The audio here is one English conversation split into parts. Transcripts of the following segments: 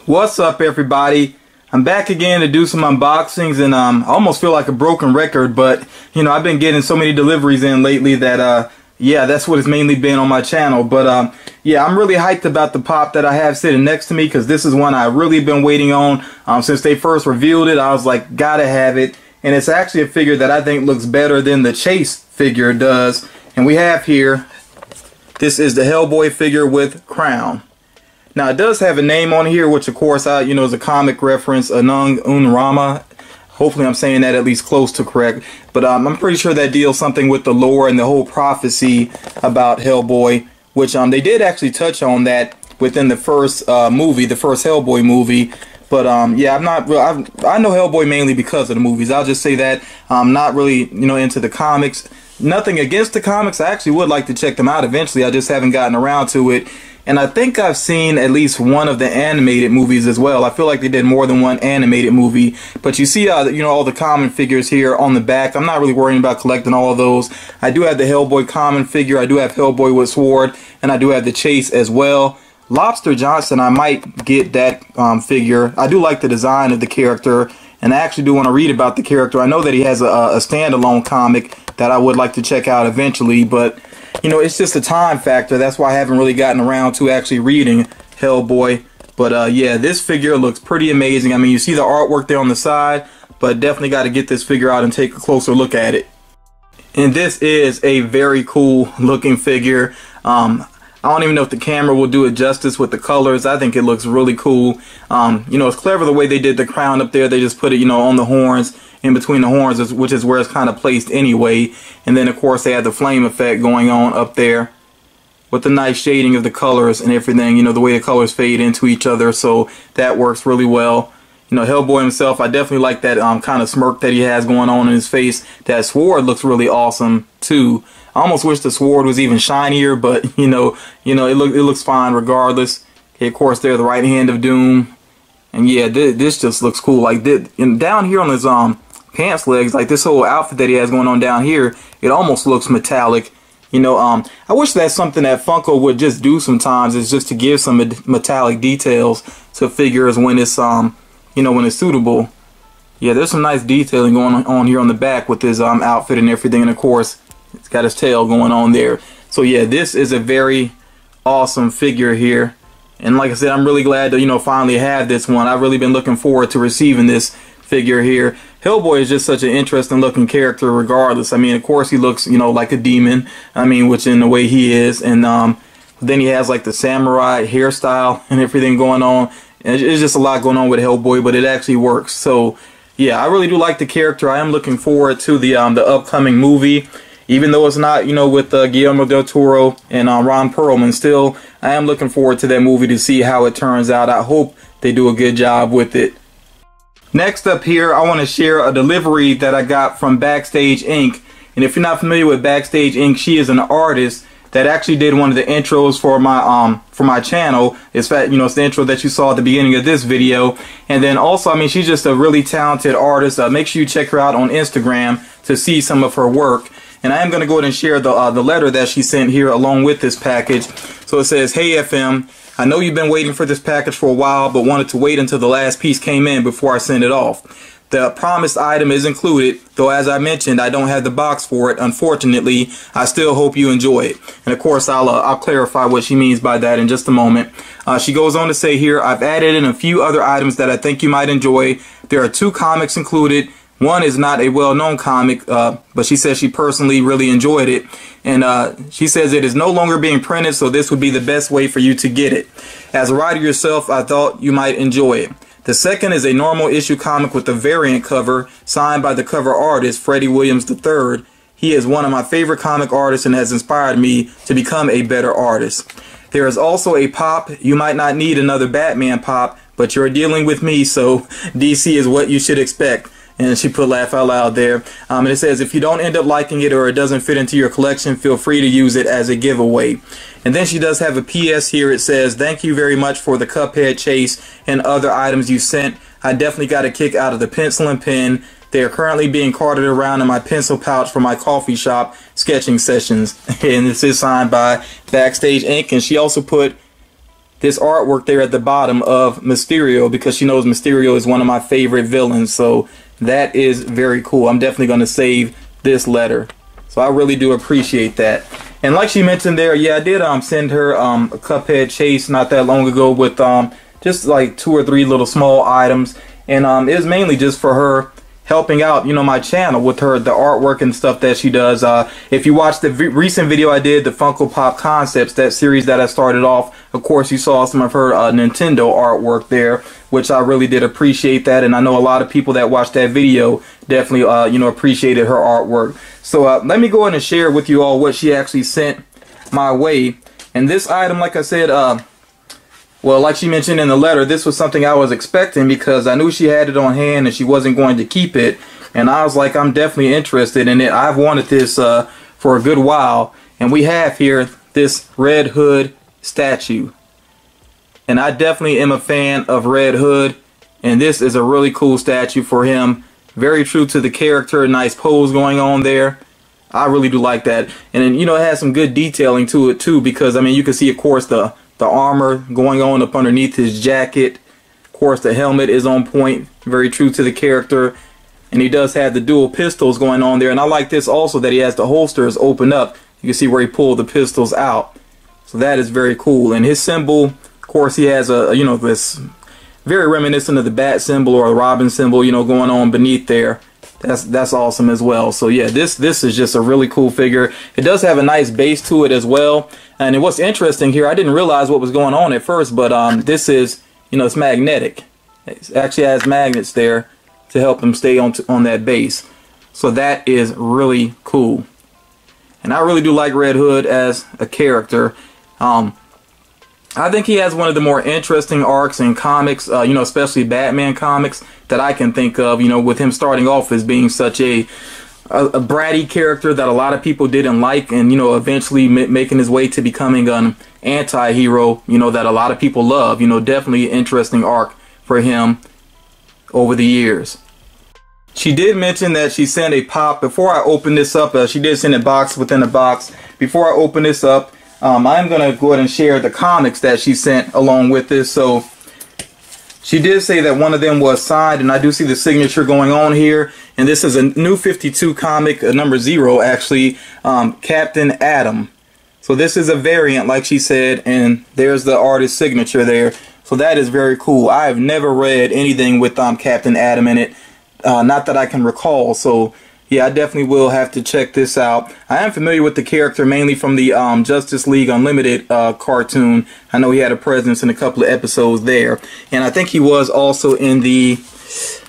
What's up, everybody? I'm back again to do some unboxings, and I almost feel like a broken record, but you know, I've been getting so many deliveries in lately that yeah, that's what it's mainly been on my channel. But yeah, I'm really hyped about the pop that I have sitting next to me, because this is one I've really been waiting on since they first revealed it. I was like, gotta have it, and it's actually a figure that I think looks better than the Chase figure does. And we have here, this is the Hellboy figure with crown. Now, it does have a name on here, which of course, you know, is a comic reference, Anung Unrama. Hopefully I'm saying that at least close to correct. But I'm pretty sure that deals something with the lore and the whole prophecy about Hellboy, which they did actually touch on that within the first movie, the first Hellboy movie. But yeah, I know Hellboy mainly because of the movies. I'll just say that I'm not really, you know, into the comics. Nothing against the comics. I actually would like to check them out eventually. I just haven't gotten around to it. And I think I've seen at least one of the animated movies as well. I feel like they did more than one animated movie. But you see, you know, all the common figures here on the back. I'm not really worrying about collecting all of those. I do have the Hellboy common figure. I do have Hellboy with sword. And I do have the Chase as well. Lobster Johnson, I might get that figure. I do like the design of the character. And I actually do want to read about the character. I know that he has a standalone comic that I would like to check out eventually. But you know, it's just a time factor. That's why I haven't really gotten around to actually reading Hellboy. But yeah, this figure looks pretty amazing. I mean, you see the artwork there on the side, but definitely got to get this figure out and take a closer look at it. And this is a very cool looking figure. I don't even know if the camera will do it justice with the colors. I think it looks really cool. You know, it's clever the way they did the crown up there. They just put it, you know, on the horns, in between the horns, which is where it's kind of placed anyway. And then of course they had the flame effect going on up there with the nice shading of the colors and everything, you know, the way the colors fade into each other. So that works really well. You know, Hellboy himself, I definitely like that kind of smirk that he has going on in his face. That sword looks really awesome too. I almost wish the sword was even shinier, but you know, it looks fine regardless. Okay, of course, there's the right hand of Doom. And yeah, this just looks cool. Like this, and down here on his pants legs, like this whole outfit that he has going on down here, it almost looks metallic. You know, I wish that's something that Funko would just do sometimes, is just to give some metallic details to figures when it's you know, when it's suitable. Yeah, there's some nice detailing going on here on the back with his outfit and everything, and of course it's got his tail going on there. So yeah, this is a very awesome figure here. And like I said, I'm really glad to, you know, finally have this one. I've really been looking forward to receiving this figure here. Hellboy is just such an interesting looking character regardless. I mean, of course he looks, you know, like a demon. I mean, which in the way he is. And then he has like the samurai hairstyle and everything going on. And it's just a lot going on with Hellboy, but it actually works. So yeah, I really do like the character. I am looking forward to the upcoming movie. Even though it's not, you know, with Guillermo del Toro and Ron Perlman, still, I am looking forward to that movie to see how it turns out. I hope they do a good job with it. Next up here, I want to share a delivery that I got from Backstage Ink. And if you're not familiar with Backstage Ink, she is an artist that actually did one of the intros for my channel. It's you know, it's the intro that you saw at the beginning of this video. And then also, I mean, she's just a really talented artist. Make sure you check her out on Instagram to see some of her work. And I am going to go ahead and share the letter that she sent here along with this package. So it says, "Hey FM, I know you've been waiting for this package for a while, but wanted to wait until the last piece came in before I send it off. The promised item is included, though as I mentioned, I don't have the box for it. Unfortunately, I still hope you enjoy it." And of course, I'll clarify what she means by that in just a moment. She goes on to say here, "I've added in a few other items that I think you might enjoy. There are 2 comics included. One is not a well-known comic, but she says she personally really enjoyed it. And she says it is no longer being printed, so this would be the best way for you to get it. As a writer yourself, I thought you might enjoy it. The second is a normal issue comic with a variant cover signed by the cover artist, Freddie Williams III. He is one of my favorite comic artists and has inspired me to become a better artist. There is also a pop. You might not need another Batman pop, but you're dealing with me, so DC is what you should expect." And she put laugh out loud there. And it says, "If you don't end up liking it or it doesn't fit into your collection, feel free to use it as a giveaway." And then she does have a PS here. It says, "Thank you very much for the Cuphead Chase and other items you sent. I definitely got a kick out of the pencil and pen. They are currently being carted around in my pencil pouch for my coffee shop sketching sessions." And this is signed by Backstage Ink. And she also put this artwork there at the bottom of Mysterio, because she knows Mysterio is one of my favorite villains. So that is very cool. I'm definitely going to save this letter. So I really do appreciate that. And like she mentioned there, yeah, I did send her a Cuphead chase not that long ago with just like 2 or 3 little small items. And it was mainly just for her helping out, you know, my channel with her, the artwork and stuff that she does. If you watched the recent video I did, the Funko Pop Concepts, that series that I started off, of course you saw some of her Nintendo artwork there, which I really did appreciate that. And I know a lot of people that watched that video definitely, you know, appreciated her artwork. So let me go ahead and share with you all what she actually sent my way. And this item, like I said, well, like she mentioned in the letter, this was something I was expecting because I knew she had it on hand and she wasn't going to keep it. And I was like, I'm definitely interested in it. I've wanted this for a good while. And we have here this Red Hood statue. And I definitely am a fan of Red Hood. And this is a really cool statue for him. Very true to the character. Nice pose going on there. I really do like that. And, you know, it has some good detailing to it, too. Because, I mean, you can see, of course, the armor going on up underneath his jacket. Of course, the helmet is on point. Very true to the character. And he does have the dual pistols going on there. And I like this also, that he has the holsters open up. You can see where he pulled the pistols out. So that is very cool. And his symbol, of course, he has a, you know, this very reminiscent of the bat symbol or the Robin symbol, you know, going on beneath there. That's awesome as well. So yeah, this is just a really cool figure. It does have a nice base to it as well. And what's interesting here, I didn't realize what was going on at first, but this is, you know, it's magnetic. It actually has magnets there to help him stay on that base. So that is really cool. And I really do like Red Hood as a character. I think he has one of the more interesting arcs in comics, you know, especially Batman comics that I can think of, you know, with him starting off as being such a bratty character that a lot of people didn't like, and, you know, eventually making his way to becoming an anti-hero, you know, that a lot of people love. You know, definitely an interesting arc for him over the years. She did mention that she sent a pop. Before I open this up, she did send a box within a box. Before I open this up, I'm going to go ahead and share the comics that she sent along with this. So she did say that one of them was signed, and I do see the signature going on here. And this is a new 52 comic, number 0 actually, Captain Atom. So this is a variant, like she said, and there's the artist's signature there. So that is very cool. I have never read anything with Captain Atom in it, not that I can recall. So yeah, I definitely will have to check this out. I am familiar with the character mainly from the Justice League Unlimited cartoon. I know he had a presence in a couple of episodes there. And I think he was also in the,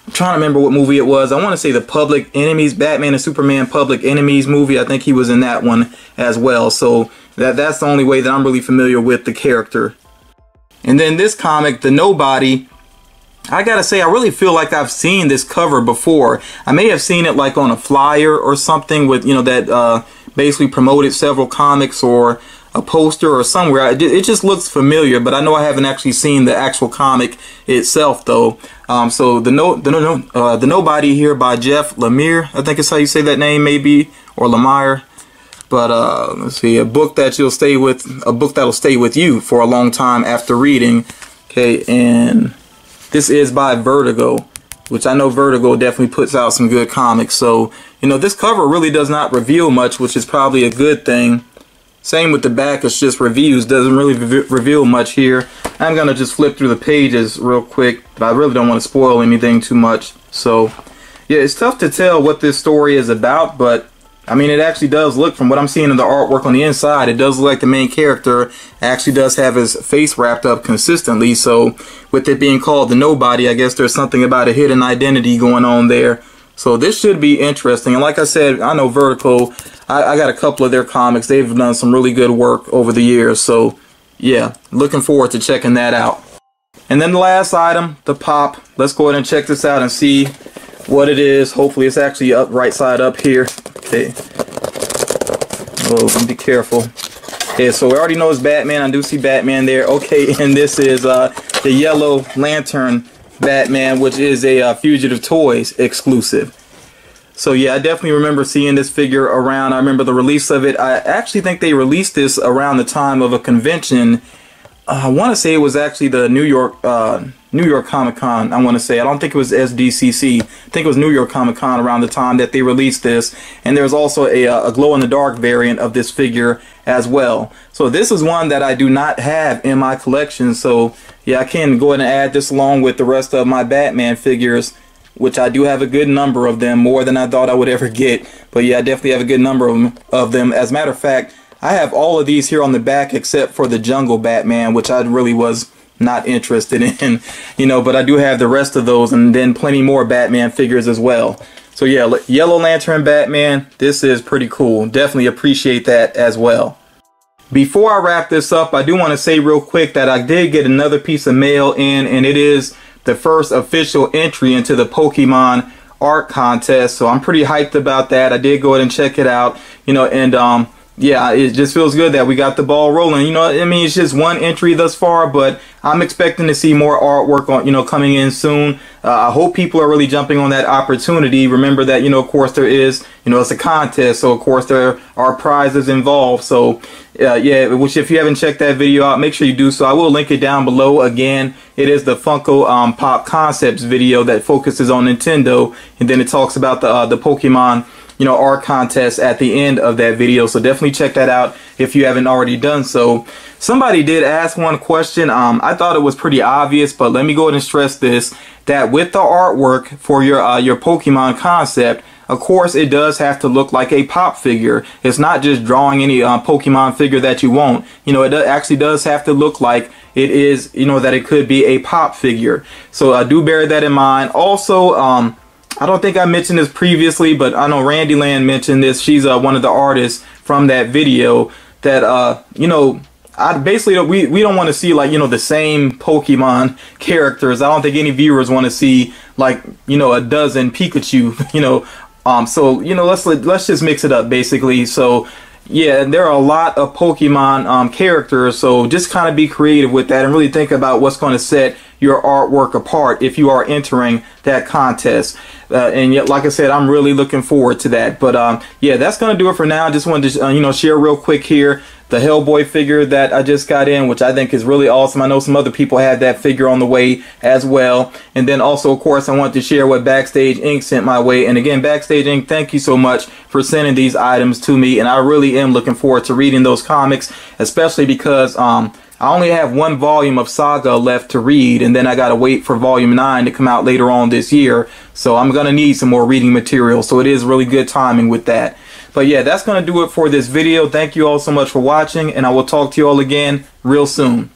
I'm trying to remember what movie it was. I want to say the Public Enemies, Batman and Superman Public Enemies movie. I think he was in that one as well. So that's the only way that I'm really familiar with the character. And then this comic, The Nobody, I gotta say, I really feel like I've seen this cover before. I may have seen it like on a flyer or something with, you know, that basically promoted several comics, or a poster or somewhere. It just looks familiar, but I know I haven't actually seen the actual comic itself though. So the Nobody here by Jeff Lemire, I think is how you say that name, maybe, or Lemire. But let's see, a book that'll stay with you for a long time after reading. Okay, and this is by Vertigo, which I know Vertigo definitely puts out some good comics. So, you know, this cover really does not reveal much, which is probably a good thing. Same with the back, it's just reviews, doesn't really reveal much here. I'm going to just flip through the pages real quick, but I really don't want to spoil anything too much. So, yeah, it's tough to tell what this story is about, but I mean, it actually does look, from what I'm seeing in the artwork on the inside, it does look like the main character actually does have his face wrapped up consistently. So with it being called The Nobody, I guess there's something about a hidden identity going on there. So this should be interesting. And like I said, I know Vertigo, I got a couple of their comics. They've done some really good work over the years. So yeah, looking forward to checking that out. And then the last item, the pop. Let's go ahead and check this out and see what it is. Hopefully it's actually up, right side up here. Okay. Oh, be careful. Okay, so we already know it's Batman. I do see Batman there. Okay, and this is the Yellow Lantern Batman, which is a Fugitive Toys exclusive. So yeah, I definitely remember seeing this figure around. I remember the release of it. I actually think they released this around the time of a convention I want to say it was actually the New York Comic Con. I want to say, I don't think it was SDCC. I think it was New York Comic Con around the time that they released this. And there's also a glow in the dark variant of this figure as well. So this is one that I do not have in my collection. So yeah, I can go ahead and add this along with the rest of my Batman figures, which I do have a good number of them, more than I thought I would ever get. But yeah, I definitely have a good number of them. As a matter of fact, I have all of these here on the back except for the Jungle Batman, which I really was not interested in, you know, but I do have the rest of those, and then plenty more Batman figures as well. So yeah, Yellow Lantern Batman, this is pretty cool. Definitely appreciate that as well. Before I wrap this up, I do want to say real quick that I did get another piece of mail in, and it is the first official entry into the Pokemon art contest. So I'm pretty hyped about that. I did go ahead and check it out, you know, and yeah, it just feels good that we got the ball rolling. You know, I mean, it's just one entry thus far, but I'm expecting to see more artwork on, you know, coming in soon. I hope people are really jumping on that opportunity. Remember that, you know, of course there is, you know, it's a contest, so of course there are prizes involved. So yeah, which if you haven't checked that video out, make sure you do so. I will link it down below. Again, it is the Funko Pop Concepts video that focuses on Nintendo, and then it talks about the Pokemon, you know, art contest at the end of that video. So definitely check that out if you haven't already done so. Somebody did ask one question. I thought it was pretty obvious, but let me go ahead and stress this, that with the artwork for your Pokemon concept, of course it does have to look like a pop figure. It's not just drawing any Pokemon figure that you want. You know, it actually does have to look like it is, you know, that it could be a pop figure. So do bear that in mind. Also, I don't think I mentioned this previously, but I know Randy Land mentioned this. She's one of the artists from that video. That you know, we don't want to see, like, you know, the same Pokemon characters. I don't think any viewers want to see, like, you know, a dozen Pikachu. You know, so you know, let's just mix it up basically. So yeah, there are a lot of Pokemon characters, so just kind of be creative with that and really think about what's going to set your artwork apart if you are entering that contest. And yet, like I said, I'm really looking forward to that. But yeah, that's going to do it for now. I just wanted to you know, share real quick here the Hellboy figure that I just got in, which I think is really awesome. I know some other people have that figure on the way as well. And then also, of course, I want to share what Backstage Ink sent my way. And again, Backstage Ink, thank you so much for sending these items to me. And I really am looking forward to reading those comics, especially because I only have one volume of Saga left to read, and then I gotta wait for volume 9 to come out later on this year. So I'm gonna need some more reading material. So it is really good timing with that. But yeah, that's gonna do it for this video. Thank you all so much for watching, and I will talk to you all again real soon.